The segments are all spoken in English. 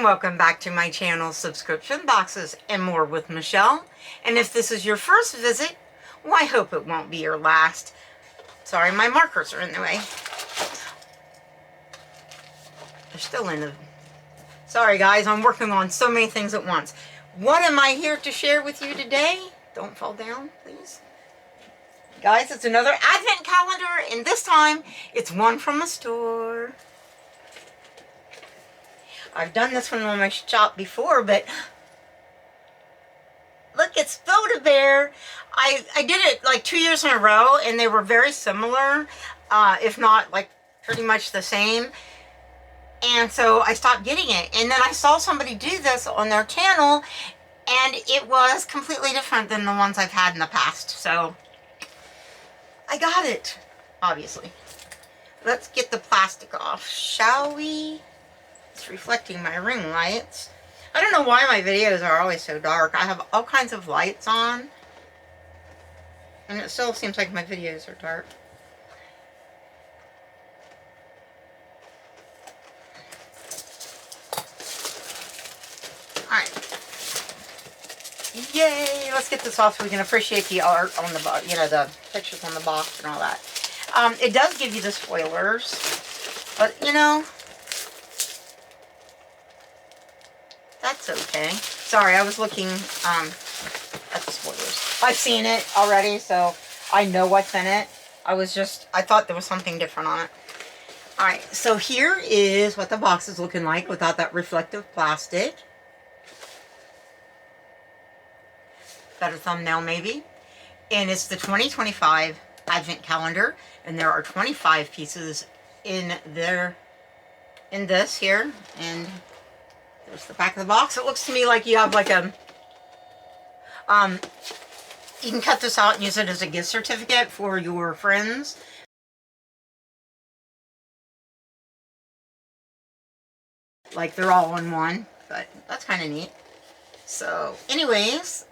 and welcome back to my channel, Subscription Boxes and More with Michelle. And if this is your first visit, well, I hope it won't be your last. Sorry, my markers are in the way. They're still in the... Sorry guys, I'm working on so many things at once. What am I here to share with you today? Don't fall down, please. Guys, it's another advent calendar, and this time it's one from a store. I've done this one on my shop before, but look, it's Build-A-Bear. I did it like 2 years in a row, and they were very similar, if not like pretty much the same. And so I stopped getting it. And then I saw somebody do this on their channel, and it was completely different than the ones I've had in the past. So I got it, obviously. Let's get the plastic off, shall we? It's reflecting my ring lights. I don't know why my videos are always so dark. I have all kinds of lights on, and it still seems like my videos are dark. Alright. Yay! Let's get this off so we can appreciate the art on the box, you know, the pictures on the box and all that. It does give you the spoilers, but you know, that's okay. Sorry, I was looking at the spoilers. I've seen it already, so I know what's in it. I thought there was something different on it. Alright, so here is what the box is looking like without that reflective plastic. Better thumbnail maybe. And it's the 2025 Advent Calendar, and there are 25 pieces in this here, and there's the back of the box. It looks to me like you have like a, you can cut this out and use it as a gift certificate for your friends. Like they're all in one, but that's kind of neat. So anyways,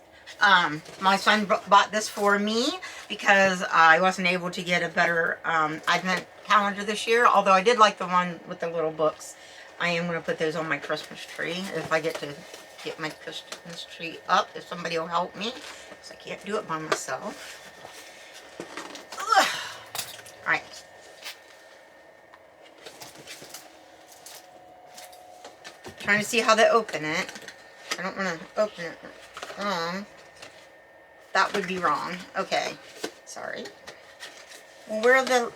my son bought this for me because I wasn't able to get a better Advent calendar this year, although I did like the one with the little books. I am going to put those on my Christmas tree if I get to get my Christmas tree up, if somebody will help me, because I can't do it by myself. Alright. Trying to see how they open it. I don't want to open it wrong. That would be wrong. Okay. Sorry. Well, where are the...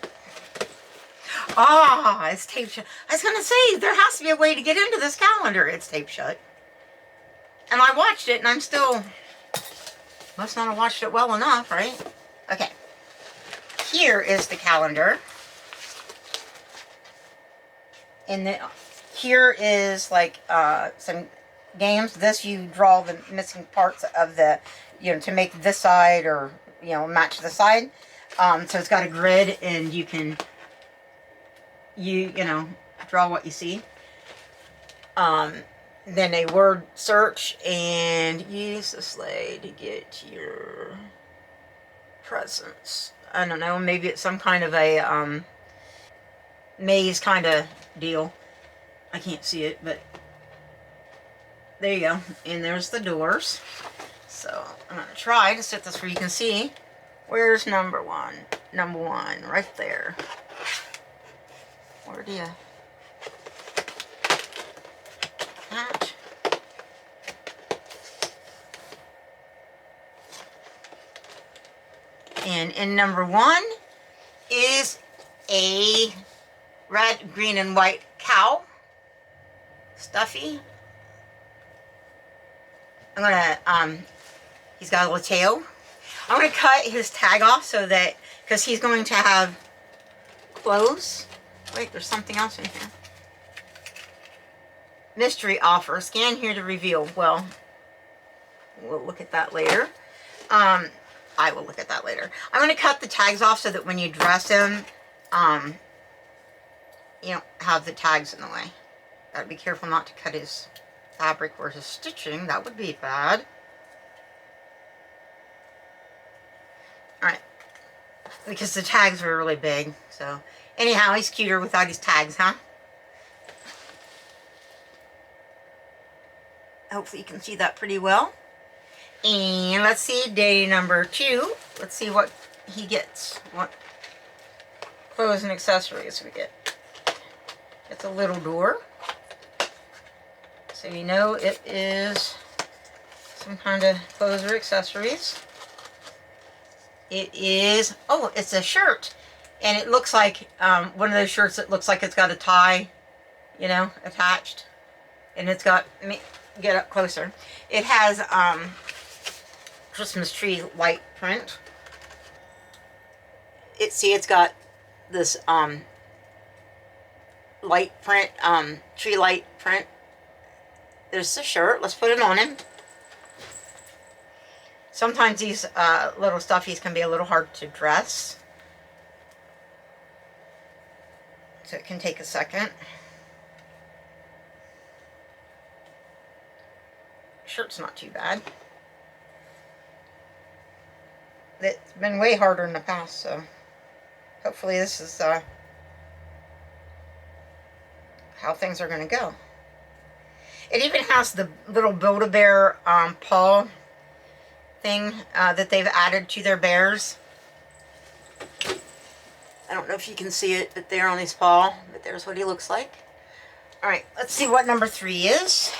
Ah, it's taped shut. I was going to say, there has to be a way to get into this calendar. It's taped shut. And I watched it, and I'm still... Must not have watched it well enough, right? Okay. Here is the calendar. And here is, like, some games. This, you draw the missing parts of the... You know, to make this side or, you know, match the side. So it's got a grid, and you can... You know, draw what you see. Then a word search, and use the sleigh to get your presents. I don't know, maybe it's some kind of a maze kind of deal. I can't see it, but there you go. And there's the doors. So I'm going to try to set this where you can see. Where's number one? Number one, right there. Where do you... That. And in number one is a red, green, and white cow. Stuffy. I'm gonna, he's got a little tail. I'm gonna cut his tag off so that, because he's going to have clothes. Wait, there's something else in here. Mystery offer. Scan here to reveal. Well, we'll look at that later. I will look at that later. I'm going to cut the tags off so that when you dress him, you don't have the tags in the way. Gotta be careful not to cut his fabric or his stitching. That would be bad. Alright. Because the tags are really big, so... Anyhow, he's cuter without his tags, huh? Hopefully you can see that pretty well. And let's see, day number 2. Let's see what he gets. What clothes and accessories we get. It's a little door. So you know it is some kind of clothes or accessories. It is, oh, it's a shirt. And it looks like one of those shirts that looks like it's got a tie, you know, attached. And it's got, let me get up closer. It has Christmas tree light print. It's got this light print, tree light print. There's the shirt. Let's put it on him. Sometimes these little stuffies can be a little hard to dress. So it can take a second. Shirt's not too bad. It's been way harder in the past, so hopefully this is how things are going to go. It even has the little Build-A-Bear paw thing that they've added to their bears. I don't know if you can see it, but there on his paw, but there's what he looks like. All right, let's see what number 3 is.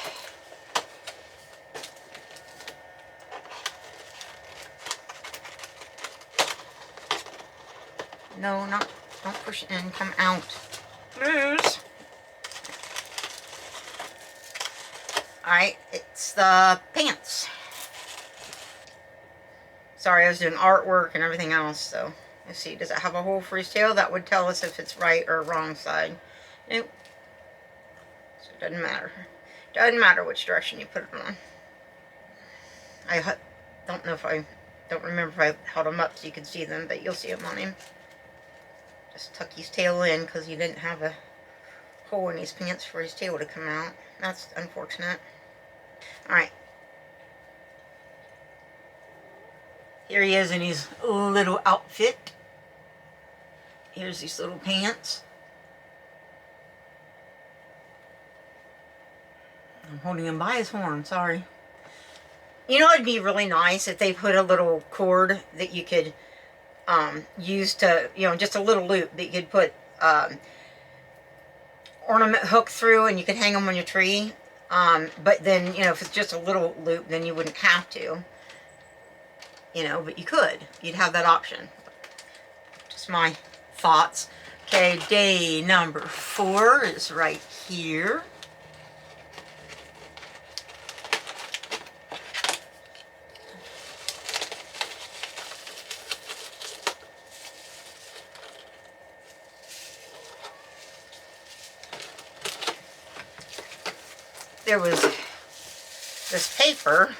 No, not, don't push it in, come out. Please. All right, it's the pants. Sorry, I was doing artwork and everything else, so let's see. Does it have a hole for his tail? That would tell us if it's right or wrong side. Nope. So it doesn't matter. Doesn't matter which direction you put it on. I don't know if I don't remember if I held them up so you could see them, but you'll see them on him. Just tuck his tail in because he didn't have a hole in his pants for his tail to come out. That's unfortunate. Alright. Here he is in his little outfit. Here's these little pants. I'm holding him by his horn, sorry. You know, it'd be really nice if they put a little cord that you could use to, you know, just a little loop that you could put ornament hook through and you could hang them on your tree. But then, you know, if it's just a little loop, then you wouldn't have to. You know, but you could. You'd have that option. Just my thoughts. Okay, day number 4 is right here. There was this paper,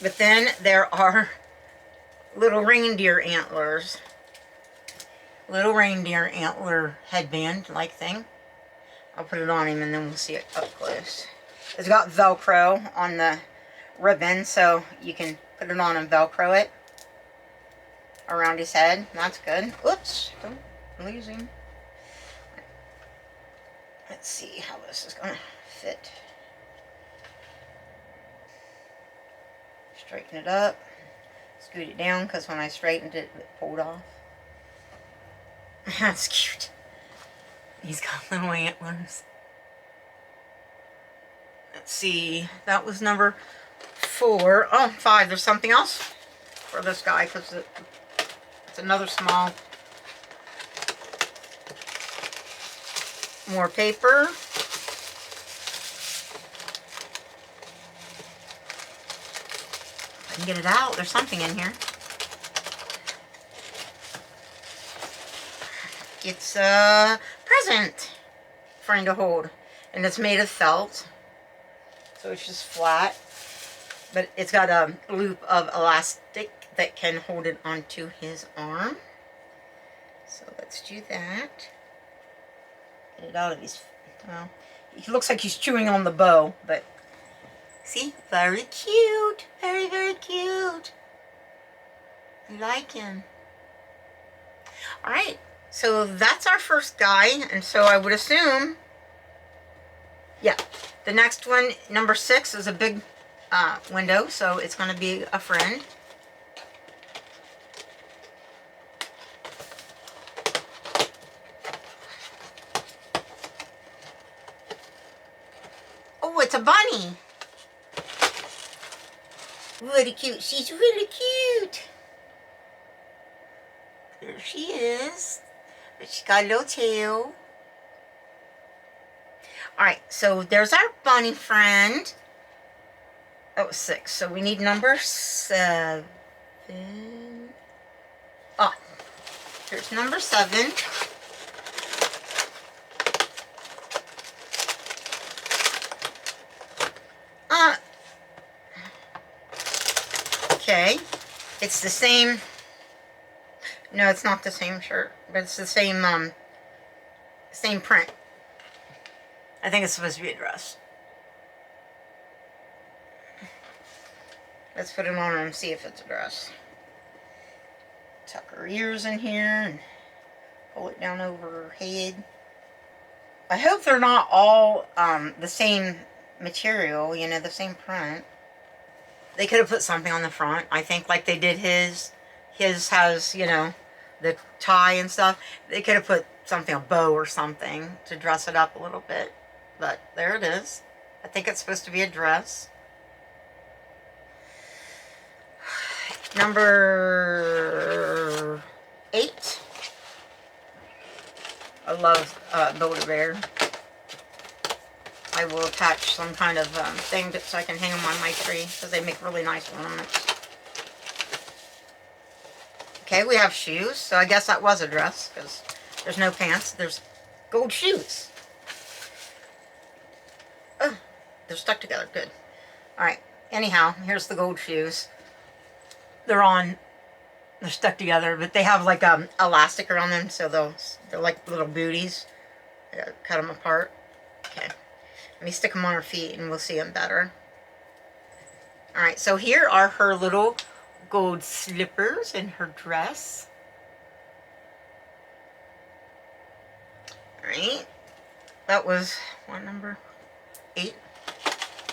but then there are little reindeer antlers, little reindeer antler headband like thing. I'll put it on him and then we'll see it up close. It's got Velcro on the ribbon, so you can put it on and Velcro it around his head. That's good. Oops, don't lose him. Let's see how this is going to fit. Straighten it up. Scoot it down because when I straightened it, it pulled off. That's cute. He's got little antlers. Let's see. That was number 4. Oh, 5. There's something else for this guy because it's another small. More paper. I can get it out. There's something in here. It's a present for him to hold. And it's made of felt. So it's just flat. But it's got a loop of elastic that can hold it onto his arm. So let's do that. Get it out of his, well, he looks like he's chewing on the bow, but see, very cute, very, very cute. I like him. All right, so that's our first guy, and so I would assume, yeah, The next one, number 6, is a big window, so it's going to be a friend. Oh, it's a bunny. Really cute. She's really cute. There she is. But she's got a little tail. Alright, so there's our bunny friend. That was 6. So we need number 7. Oh, here's number 7. Okay. It's the same. No, it's not the same shirt, but it's the same same print. I think it's supposed to be a dress. Let's put it on her and see if it's a dress. Tuck her ears in here and pull it down over her head. I hope they're not all the same material, you know, the same print. They could have put something on the front. I think like they did his. His has, you know, the tie and stuff. They could have put something, a bow or something, to dress it up a little bit. But there it is. I think it's supposed to be a dress. Number 8. I love Build-A-Bear. I will attach some kind of thing so I can hang them on my tree, because they make really nice ornaments. Okay, we have shoes, so I guess that was a dress, because there's no pants. There's gold shoes. Oh, they're stuck together. Good. Alright, anyhow, here's the gold shoes. They're stuck together, but they have like elastic around them, so they're like little booties. I gotta cut them apart. Okay. Let me stick them on her feet and we'll see them better. Alright, so here are her little gold slippers and her dress. Alright. That was what number? 8.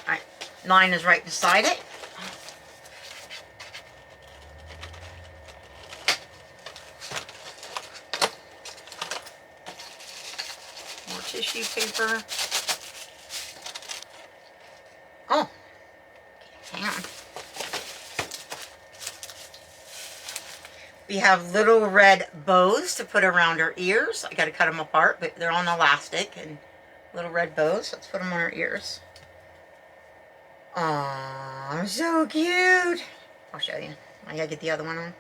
Alright. 9 is right beside it. More tissue paper. Oh, hang on. We have little red bows to put around her ears. I gotta cut them apart, but they're on elastic and little red bows. Let's put them on her ears. Aww, so cute. I'll show you. I gotta get the other one on.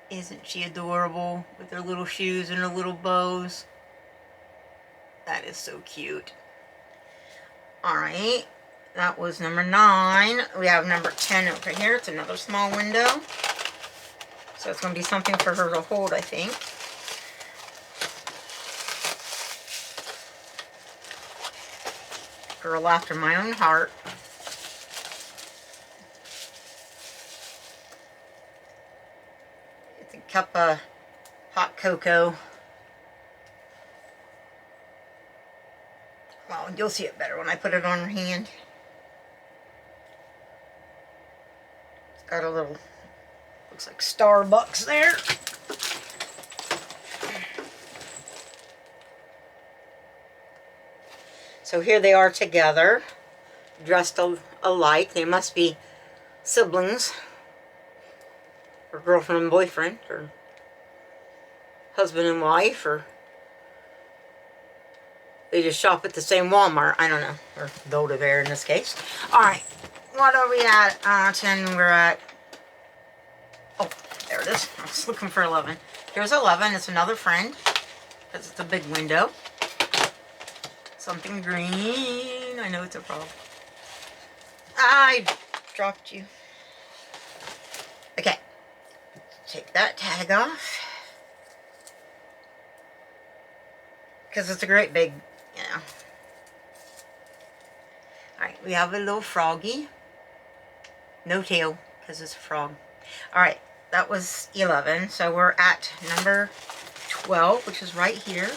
Isn't she adorable with her little shoes and her little bows? That is so cute. Alright, that was number 9. We have number 10 over here. It's another small window. So it's going to be something for her to hold, I think. Girl after my own heart. It's a cup of hot cocoa. Well, you'll see it better when I put it on her hand. It's got a little, looks like Starbucks there. So here they are together, dressed alike. They must be siblings, or girlfriend and boyfriend, or husband and wife, or they just shop at the same Walmart. I don't know. Or Build-A-Bear in this case. Alright. What are we at? 10. We're at... Oh, there it is. I was looking for 11. Here's 11. It's another friend. Because it's a big window. Something green. I know it's a problem. I dropped you. Okay. Take that tag off. Because it's a great big... Yeah. Alright, we have a little froggy. No tail, because it's a frog. Alright, that was 11. So we're at number 12, which is right here.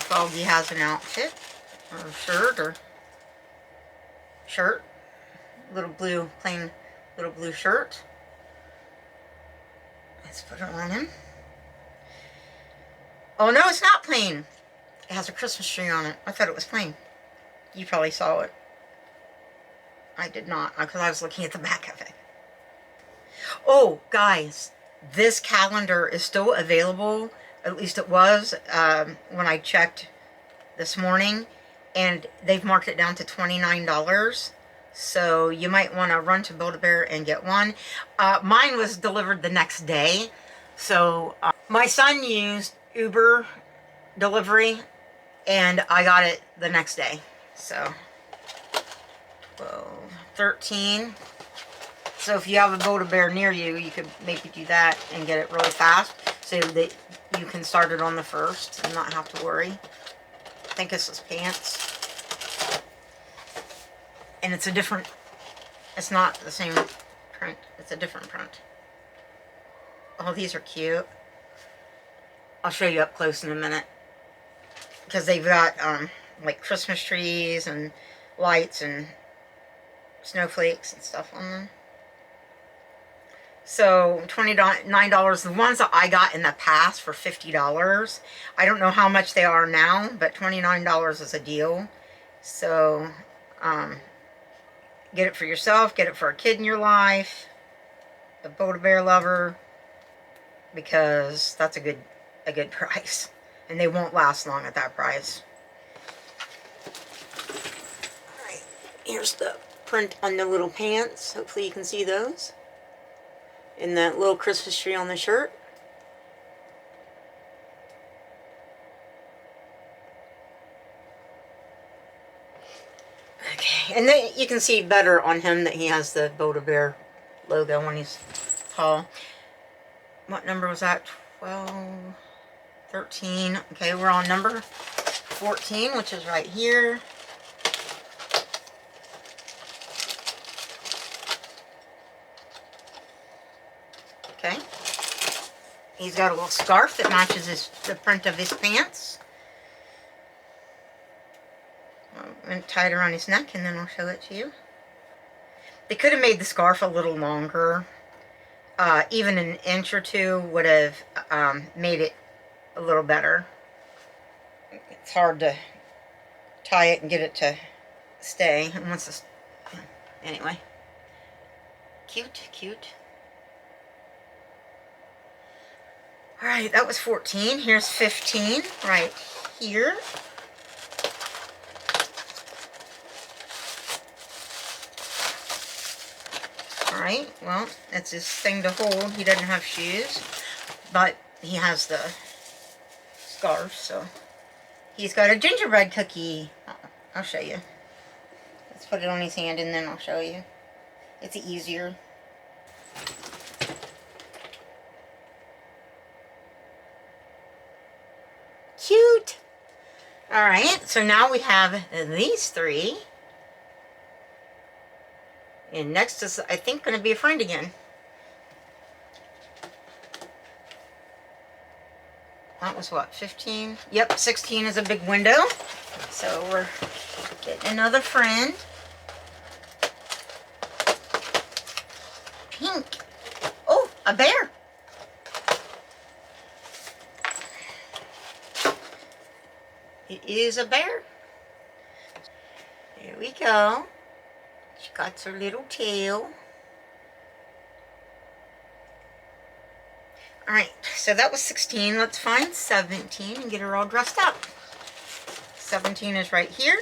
Froggy has an outfit, or shirt, little blue, plain little blue shirt. Let's put it on him. Oh no, it's not plain. It has a Christmas tree on it. I thought it was plain. You probably saw it. I did not, because I was looking at the back of it. Oh, guys, this calendar is still available. At least it was when I checked this morning. And they've marked it down to $29. So you might want to run to Build-A-Bear and get one. Mine was delivered the next day. So my son used Uber delivery, and I got it the next day. So 12, 13. So if you have a Build-A-Bear near you, you could maybe do that and get it really fast so that you can start it on the 1st and not have to worry. I think this is pants. And it's a different, it's not the same print. It's a different print. Oh, these are cute. I'll show you up close in a minute. Because they've got like Christmas trees and lights and snowflakes and stuff on them. So $29. The ones that I got in the past for $50. I don't know how much they are now, but $29 is a deal. So get it for yourself, get it for a kid in your life, the Build-A-Bear lover, because that's a good price. And they won't last long at that price. Alright, here's the print on the little pants. Hopefully you can see those. And that little Christmas tree on the shirt. Okay, and then you can see better on him that he has the Build-A-Bear logo when he's tall. What number was that? 12, 13. Okay, we're on number 14, which is right here. Okay. He's got a little scarf that matches the print of his pants. And tie it around his neck, and then I'll show it to you. They could have made the scarf a little longer. Even an inch or two would have made it a little better. It's hard to tie it and get it to stay. And once this, anyway. Cute, cute. Alright, that was 14. Here's 15 right here. Alright, well, that's his thing to hold. He doesn't have shoes, but he has the scarf, so. He's got a gingerbread cookie. I'll show you. Let's put it on his hand and then I'll show you. It's easier. Cute! Alright, so now we have these three. And next is, I think, going to be a friend again. That was what, 15? Yep, 16 is a big window. So we're getting another friend. Pink. Oh, a bear. It is a bear. There we go. She got her little tail. Alright, so that was 16. Let's find 17 and get her all dressed up. 17 is right here.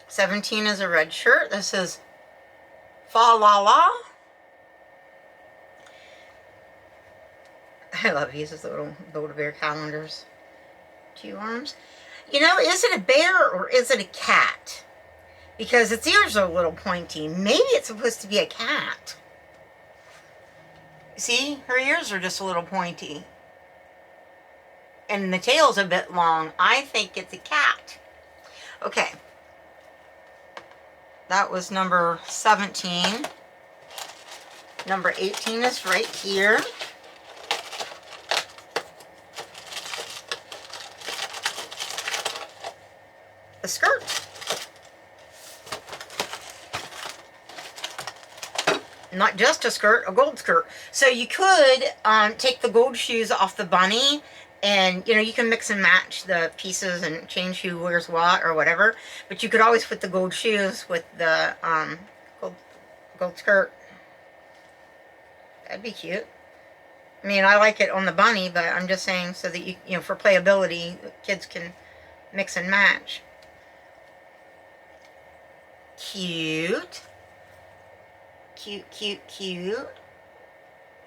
$17 is a red shirt. This is Fa La La. I love these little Build-A-Bear calendars. 2 arms. You know, is it a bear or is it a cat? Because its ears are a little pointy. Maybe it's supposed to be a cat. See? Her ears are just a little pointy. And the tail's a bit long. I think it's a cat. Okay. That was number 17. Number 18 is right here. The skirt. Not just a skirt, a gold skirt. So you could take the gold shoes off the bunny, and you can mix and match the pieces and change who wears what or whatever. But you could always put the gold shoes with the gold skirt. That'd be cute. I mean, I like it on the bunny, but I'm just saying so that you for playability, kids can mix and match. Cute. Cute, cute, cute.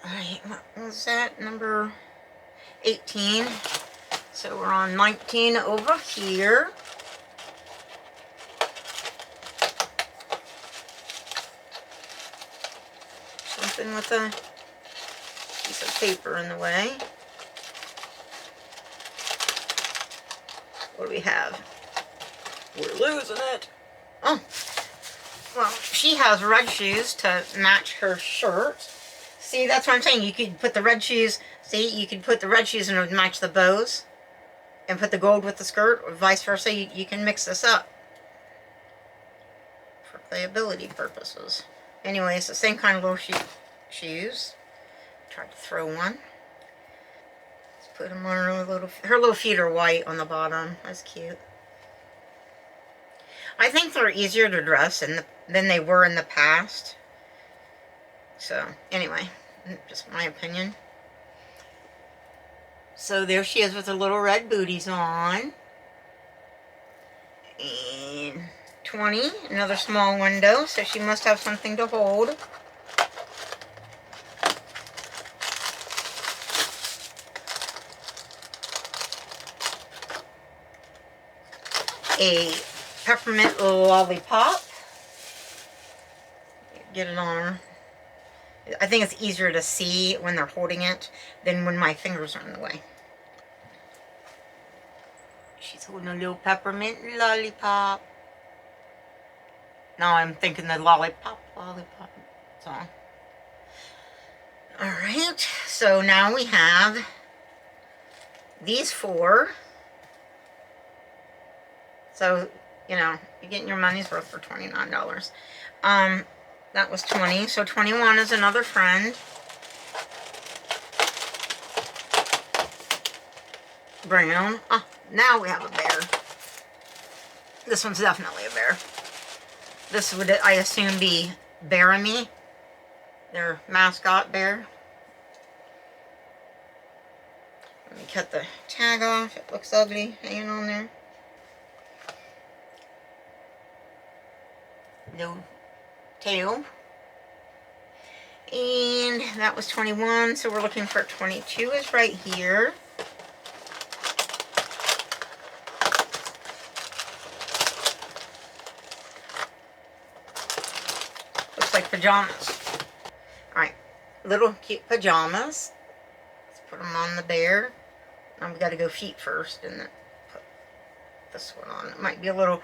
Alright, what was that? Number 18. So we're on 19 over here. Something with a piece of paper in the way. What do we have? We're losing it. Oh. Well, she has red shoes to match her shirt. See, that's what I'm saying. You could put the red shoes, see, you could put the red shoes and it would match the bows. And put the gold with the skirt, or vice versa. You can mix this up. For playability purposes. Anyway, it's the same kind of little shoes. Tried to throw one. Let's put them on her little feet are white on the bottom. That's cute. I think they're easier to dress than they were in the past. So, anyway, just my opinion. So there she is with her little red booties on. And 20, another small window, so she must have something to hold. A peppermint lollipop. Get it on her. I think it's easier to see when they're holding it than when my fingers are in the way. She's holding a little peppermint lollipop. Now I'm thinking the lollipop song. Alright, so now we have these four. So, you're getting your money's worth for $29. That was 20. So 21 is another friend. Brown. Oh, now we have a bear. This one's definitely a bear. This would, I assume, be Bearamy, their mascot bear. Let me cut the tag off. It looks ugly hanging on there. No tail. And that was 21, so we're looking for 22 is right here. Looks like pajamas. Alright, little cute pajamas. Let's put them on the bear. Now we got to go feet first and then put this one on. It might be a little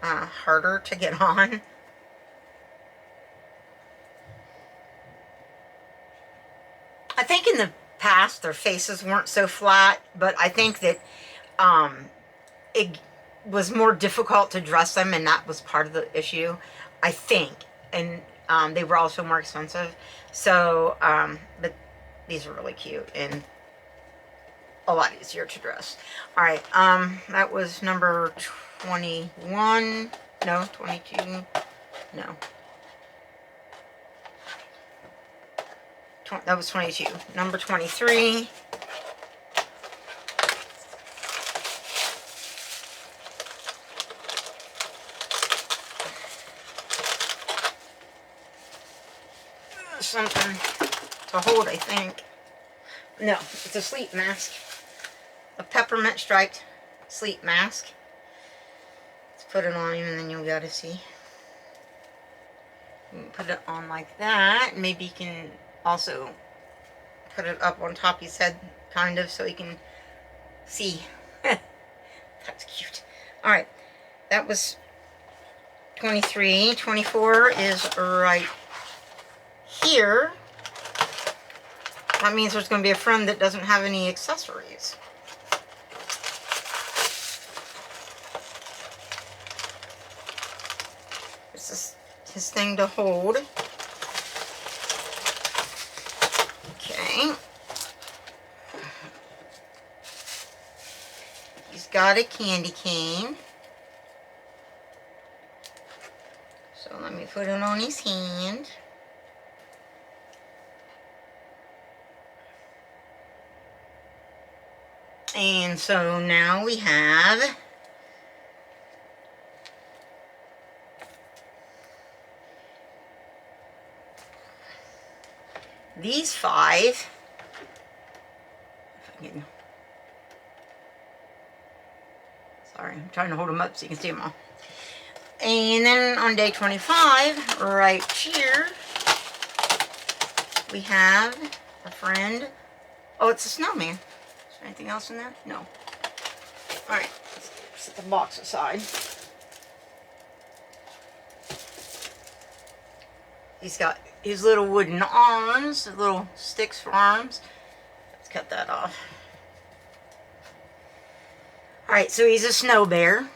harder to get on. I think in the past their faces weren't so flat, but I think that it was more difficult to dress them, and that was part of the issue, I think. And they were also more expensive. So, but these are really cute and a lot easier to dress. Alright, that was number 21. No, 22. No. That was 22. Number 23. Something to hold, I think. No, it's a sleep mask. A peppermint striped sleep mask. Let's put it on him and then you'll be able to see. You can put it on like that. Maybe you can also put it up on top of his head, kind of, so he can see. That's cute. Alright, that was 23. 24 is right here. That means there's going to be a friend that doesn't have any accessories. This is his thing to hold. Okay. He's got a candy cane. So let me put it on his hand. And so now we have these 5. If I can, sorry, I'm trying to hold them up so you can see them all. And then on day 25, right here, we have a friend. Oh, it's a snowman. Is there anything else in there? No. Alright, let's set the box aside. He's got his little wooden arms, little sticks for arms. Let's cut that off. Alright, so he's a snow bear.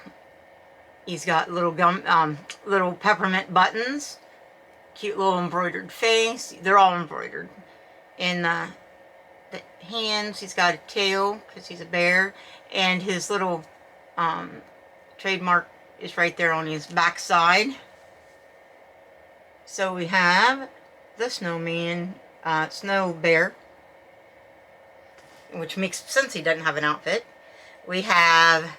He's got little little peppermint buttons, cute little embroidered face. They're all embroidered. In the hands, he's got a tail because he's a bear, and his little trademark is right there on his back side. So we have the snowman, snow bear, which makes sense he doesn't have an outfit. We have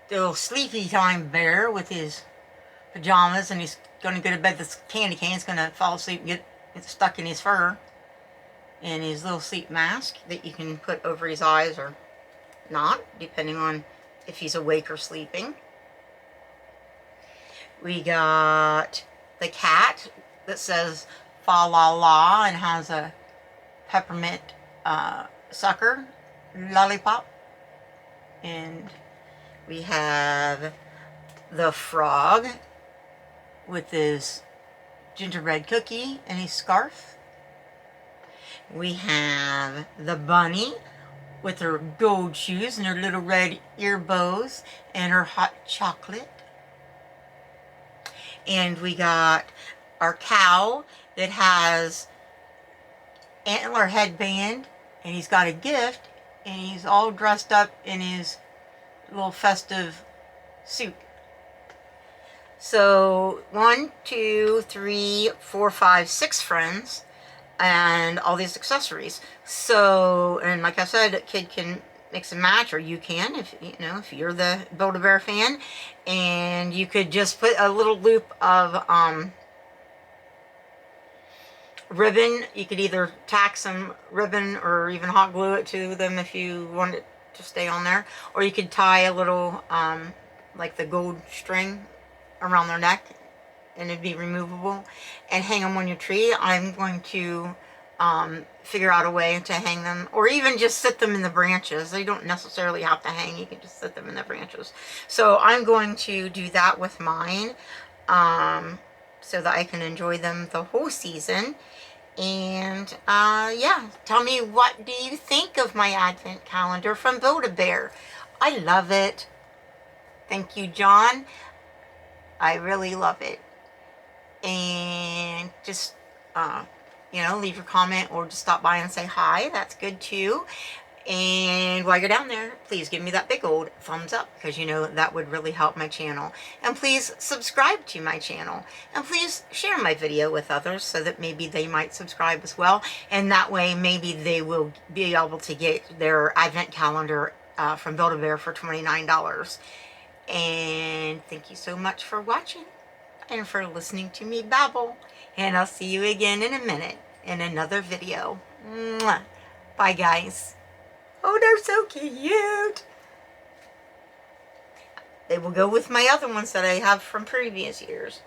the little sleepy time bear with his pajamas, and he's going to go to bed with this candy cane. He's going to fall asleep and get stuck in his fur. And his little sleep mask that you can put over his eyes or not, depending on if he's awake or sleeping. We got the cat that says fa la la and has a peppermint sucker lollipop. And we have the frog with his gingerbread cookie and his scarf. We have the bunny with her gold shoes and her little red ear bows and her hot chocolate. And we got our cow that has antler headband, and he's got a gift, and he's all dressed up in his little festive suit. So 1, 2, 3, 4, 5, 6 friends, and all these accessories. So, and like I said, a kid can mix and match, or you can, if you know, if you're the Build-A-Bear fan, and you could just put a little loop of ribbon. You could either tack some ribbon or even hot glue it to them if you want it to stay on there, or you could tie a little like the gold string around their neck, and it'd be removable, and hang them on your tree. I'm going to figure out a way to hang them, or even just sit them in the branches. They don't necessarily have to hang, you can just sit them in the branches. So I'm going to do that with mine, so that I can enjoy them the whole season. And yeah, tell me, what do you think of my advent calendar from Build-A-Bear? I love it. Thank you, John. I really love it. And just you know, leave your comment or just stop by and say hi. That's good too. And while you're down there, please give me that big old thumbs up, because you know that would really help my channel. And please subscribe to my channel, and please share my video with others so that maybe they might subscribe as well, and that way maybe they will be able to get their advent calendar from Build-A-Bear for $29. And thank you so much for watching and for listening to me babble, and I'll see you again in a minute in another video. Mwah. Bye guys. Oh, they're so cute. They will go with my other ones that I have from previous years.